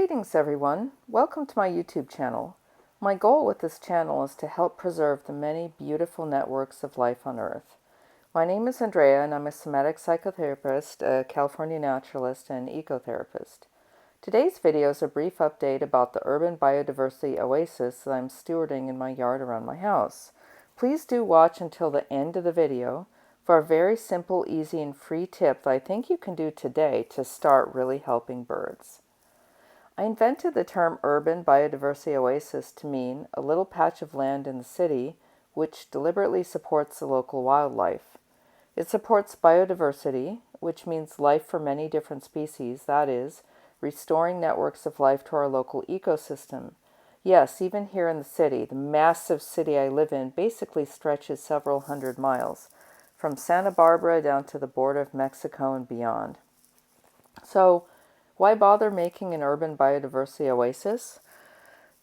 Greetings everyone, welcome to my YouTube channel. My goal with this channel is to help preserve the many beautiful networks of life on Earth. My name is Andrea and I'm a somatic psychotherapist, a California naturalist, and ecotherapist. Today's video is a brief update about the urban biodiversity oasis that I'm stewarding in my yard around my house. Please do watch until the end of the video for a very simple, easy, and free tip that I think you can do today to start really helping birds. I invented the term urban biodiversity oasis to mean a little patch of land in the city which deliberately supports the local wildlife. It supports biodiversity, which means life for many different species, that is, restoring networks of life to our local ecosystem. Yes, even here in the city, the massive city I live in basically stretches several hundred miles, from Santa Barbara down to the border of Mexico and beyond. So, why bother making an urban biodiversity oasis?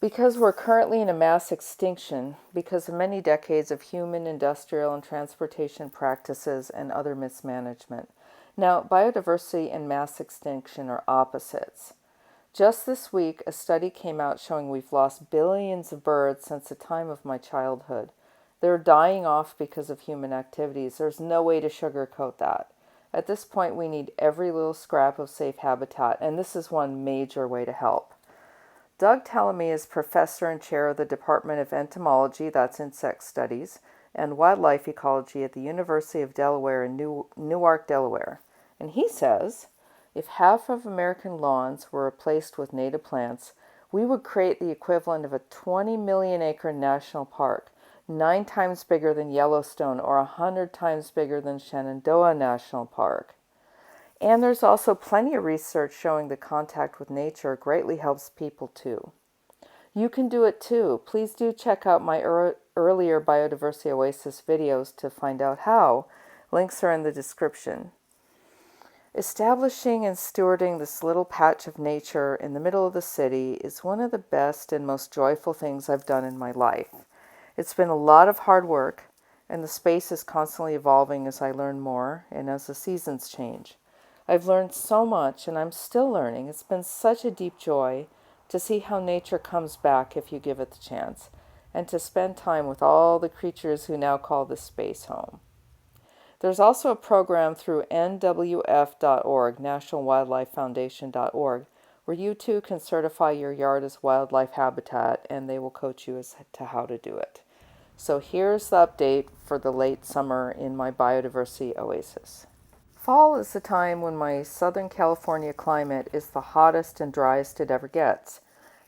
Because we're currently in a mass extinction because of many decades of human, industrial, and transportation practices and other mismanagement. Now, biodiversity and mass extinction are opposites. Just this week, a study came out showing we've lost billions of birds since the time of my childhood. They're dying off because of human activities. There's no way to sugarcoat that. At this point, we need every little scrap of safe habitat, and this is one major way to help. Doug Tallamy is professor and chair of the Department of Entomology, that's insect studies, and wildlife ecology at the University of Delaware in Newark, Delaware. And he says, if half of American lawns were replaced with native plants, we would create the equivalent of a 20 million acre national park, 9 times bigger than Yellowstone or 100 times bigger than Shenandoah National Park. And there's also plenty of research showing that contact with nature greatly helps people too. You can do it too. Please do check out my earlier Biodiversity Oasis videos to find out how. Links are in the description. Establishing and stewarding this little patch of nature in the middle of the city is one of the best and most joyful things I've done in my life. It's been a lot of hard work, and the space is constantly evolving as I learn more and as the seasons change. I've learned so much, and I'm still learning. It's been such a deep joy to see how nature comes back if you give it the chance, and to spend time with all the creatures who now call this space home. There's also a program through NWF.org, NationalWildlifeFoundation.org, where you too can certify your yard as wildlife habitat, and they will coach you as to how to do it. So here's the update for the late summer in my biodiversity oasis. Fall is the time when my Southern California climate is the hottest and driest it ever gets.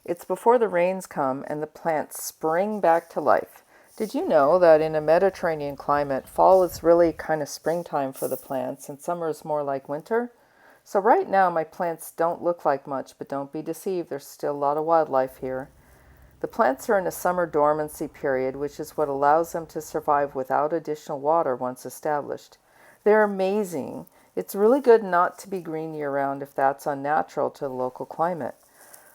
It's before the rains come and the plants spring back to life. Did you know that in a Mediterranean climate, fall is really kind of springtime for the plants and summer is more like winter? So right now my plants don't look like much, but don't be deceived, there's still a lot of wildlife here. The plants are in a summer dormancy period, which is what allows them to survive without additional water once established. They're amazing. It's really good not to be green year-round if that's unnatural to the local climate.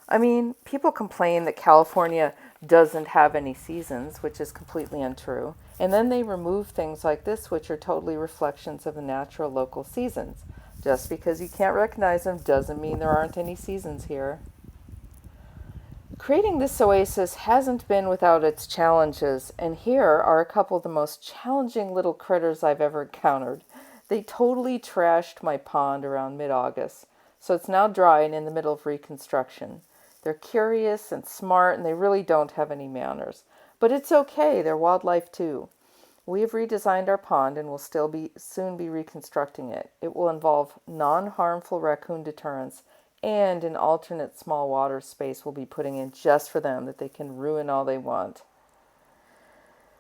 I mean, people complain that California doesn't have any seasons, which is completely untrue. And then they remove things like this, which are totally reflections of the natural local seasons. Just because you can't recognize them doesn't mean there aren't any seasons here. Creating this oasis hasn't been without its challenges, and here are a couple of the most challenging little critters I've ever encountered. They totally trashed my pond around mid-August, so it's now dry and in the middle of reconstruction. They're curious and smart, and they really don't have any manners. But it's okay, they're wildlife too. We have redesigned our pond and will soon be reconstructing it. It will involve non-harmful raccoon deterrents, and an alternate small water space we'll be putting in just for them that they can ruin all they want.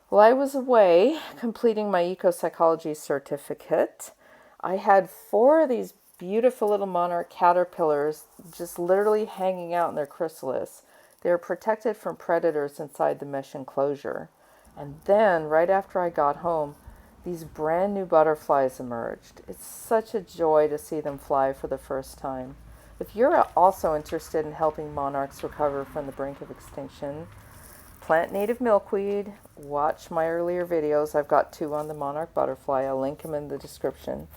While I was away completing my eco-psychology certificate, I had 4 of these beautiful little monarch caterpillars just literally hanging out in their chrysalis. They were protected from predators inside the mesh enclosure. And then, right after I got home, these brand new butterflies emerged. It's such a joy to see them fly for the first time. If you're also interested in helping monarchs recover from the brink of extinction, plant native milkweed, watch my earlier videos. I've got 2 on the monarch butterfly. I'll link them in the description.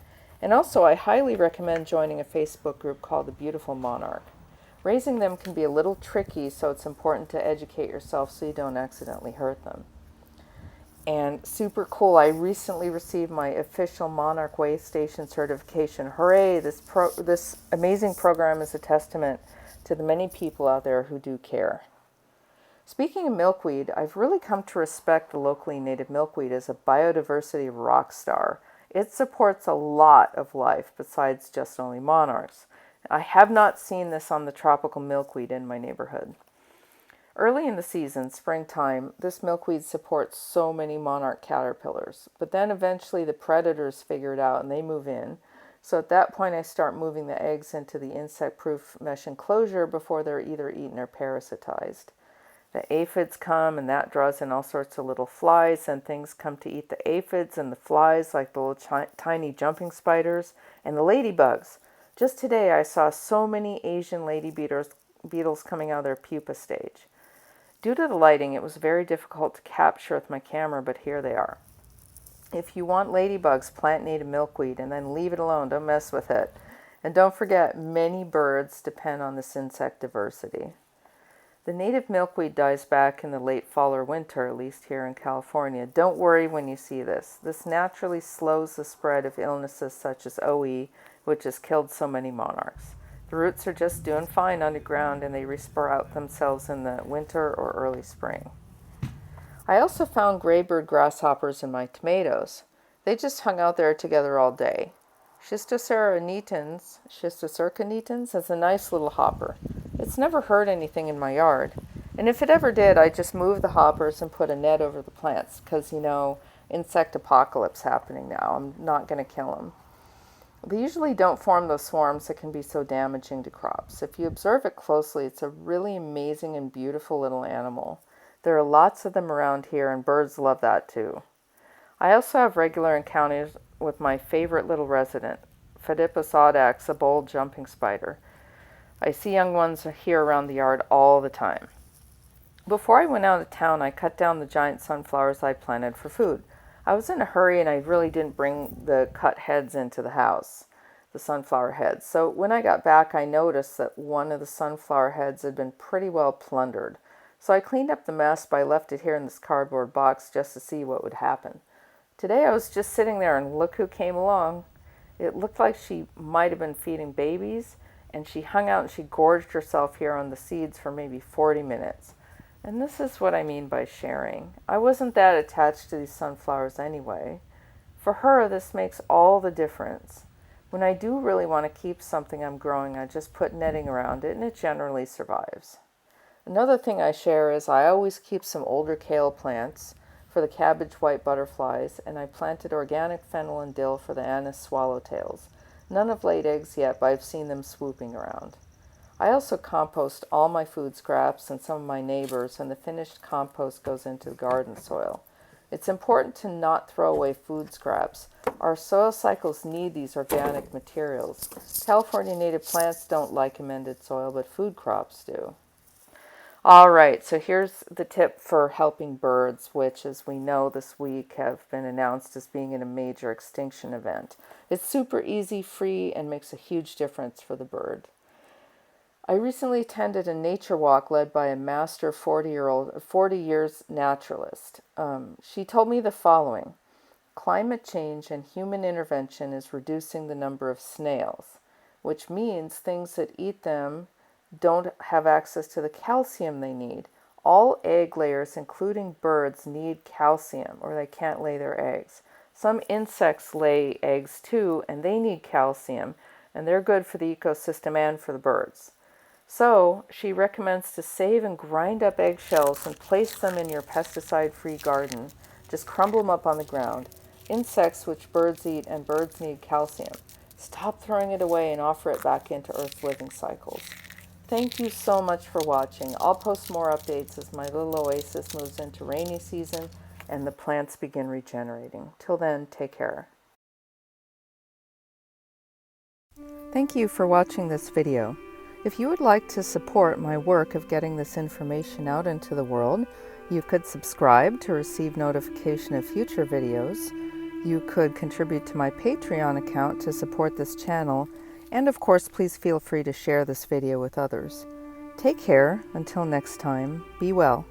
And also, I highly recommend joining a Facebook group called The Beautiful Monarch. Raising them can be a little tricky, so it's important to educate yourself so you don't accidentally hurt them. And super cool, I recently received my official Monarch way station certification. Hooray! This amazing program is a testament to the many people out there who do care. Speaking of milkweed, I've really come to respect the locally native milkweed as a biodiversity rock star. It supports a lot of life besides just only monarchs. I have not seen this on the tropical milkweed in my neighborhood. Early in the season, springtime, this milkweed supports so many monarch caterpillars, but then eventually the predators figure it out and they move in. So at that point I start moving the eggs into the insect-proof mesh enclosure before they're either eaten or parasitized. The aphids come and that draws in all sorts of little flies, and things come to eat the aphids and the flies like the little tiny jumping spiders and the ladybugs. Just today I saw so many Asian lady beetles coming out of their pupa stage. Due to the lighting, it was very difficult to capture with my camera, but here they are. If you want ladybugs, plant native milkweed and then leave it alone. Don't mess with it. And don't forget, many birds depend on this insect diversity. The native milkweed dies back in the late fall or winter, at least here in California. Don't worry when you see this. This naturally slows the spread of illnesses such as OE, which has killed so many monarchs. The roots are just doing fine underground and they resprout themselves in the winter or early spring. I also found graybird grasshoppers in my tomatoes. They just hung out there together all day. Schistosera nitens is a nice little hopper. It's never hurt anything in my yard. And if it ever did, I just moved the hoppers and put a net over the plants because, insect apocalypse happening now. I'm not going to kill them. They usually don't form those swarms that can be so damaging to crops. If you observe it closely, it's a really amazing and beautiful little animal. There are lots of them around here, and birds love that too. I also have regular encounters with my favorite little resident, Phidippus audax, a bold jumping spider. I see young ones here around the yard all the time. Before I went out of town, I cut down the giant sunflowers I planted for food. I was in a hurry and I really didn't bring the cut heads into the house, the sunflower heads. So when I got back, I noticed that one of the sunflower heads had been pretty well plundered. So I cleaned up the mess, but I left it here in this cardboard box just to see what would happen. Today I was just sitting there and look who came along. It looked like she might have been feeding babies, and she hung out and she gorged herself here on the seeds for maybe 40 minutes. And this is what I mean by sharing. I wasn't that attached to these sunflowers anyway. For her, this makes all the difference. When I do really want to keep something I'm growing, I just put netting around it and it generally survives. Another thing I share is I always keep some older kale plants for the cabbage white butterflies, and I planted organic fennel and dill for the anise swallowtails. None have laid eggs yet, but I've seen them swooping around. I also compost all my food scraps and some of my neighbors, and the finished compost goes into the garden soil. It's important to not throw away food scraps. Our soil cycles need these organic materials. California native plants don't like amended soil, but food crops do. All right, so here's the tip for helping birds, which, as we know, this week have been announced as being in a major extinction event. It's super easy, free, and makes a huge difference for the bird. I recently attended a nature walk led by a master 40 years naturalist. She told me the following: climate change and human intervention is reducing the number of snails, which means things that eat them don't have access to the calcium they need. All egg layers, including birds, need calcium or they can't lay their eggs. Some insects lay eggs too, and they need calcium, and they're good for the ecosystem and for the birds. So she recommends to save and grind up eggshells and place them in your pesticide-free garden. Just crumble them up on the ground. Insects which birds eat, and birds need calcium. Stop throwing it away and offer it back into Earth's living cycles. Thank you so much for watching. I'll post more updates as my little oasis moves into rainy season and the plants begin regenerating. Till then, take care. Thank you for watching this video. If you would like to support my work of getting this information out into the world, you could subscribe to receive notification of future videos. You could contribute to my Patreon account to support this channel, And of course, please feel free to share this video with others. Take care. Until next time, be well.